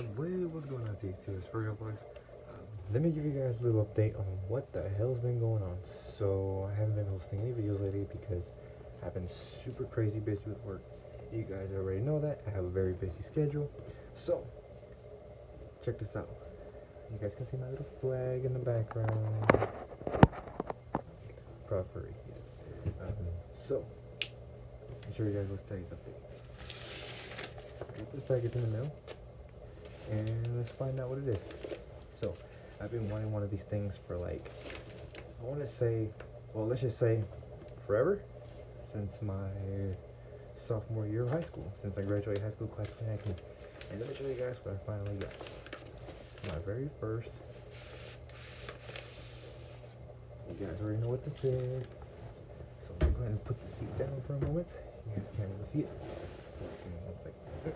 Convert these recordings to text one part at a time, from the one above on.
What's going on, these two? It's Virgo Boys. Let me give you guys a little update on what the hell's been going on. So, I haven't been hosting any videos lately because I've been super crazy busy with work. You guys already know that. I have a very busy schedule. So, check this out. You guys can see my little flag in the background. Proper, yes. So, I'll show you guys what's today's update. Got this package in the mail, and let's find out what it is. So, I've been wanting one of these things for like, I want to say, well, let's just say forever, since my sophomore year of high school, since I graduated high school class of 19. And let me show you guys what I finally got. My very first. You guys already know what this is. So I'm going to go ahead and put the seat down for a moment. You guys can't really see it. Give me 1 second.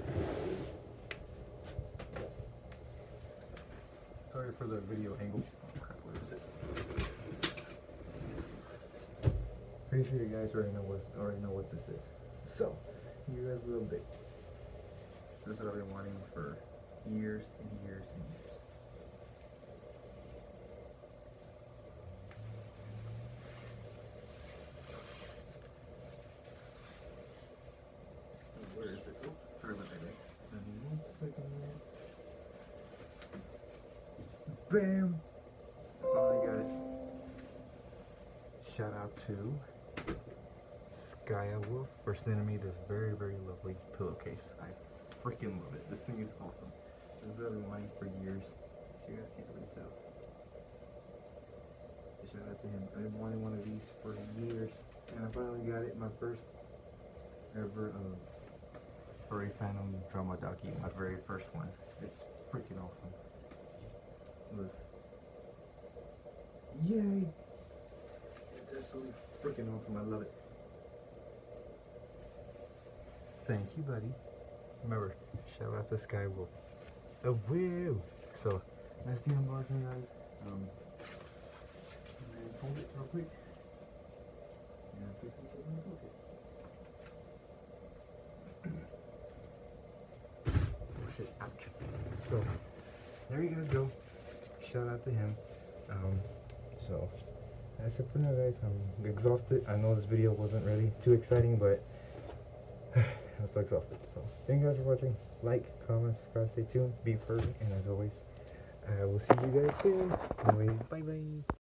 Sorry for the video angle. Where is it? Pretty sure you guys already know what this is. So, you guys a little bit. This is what I've been wanting for years and years and years. Where is it? Oh, sorry about that, guys. 1 second. Bam! I finally got it. Shout out to Saki for sending me this very, very lovely pillowcase. I freaking love it. This thing is awesome. This is what I've been wanting for years. You guys can't really tell. Shout out to him. I've been wanting one of these for years, and I finally got it. My first ever furry phantom drama docu. My very first one. It's freaking awesome. Look. Yay! It's absolutely freaking awesome. I love it. Thank you, buddy. Remember, shout out to Skywolf. Oh, woo! So, that's the unboxing, guys. Hold it real quick. And pick this up and book it. Oh shit, ouch. So, there you guys go. Shout out to him. So, that's it for now, guys. I'm exhausted. I know this video wasn't really too exciting, but I'm so exhausted. So, thank you guys for watching. Like, comment, subscribe, stay tuned, be perfect, and as always, I will see you guys soon. Anyways, bye bye.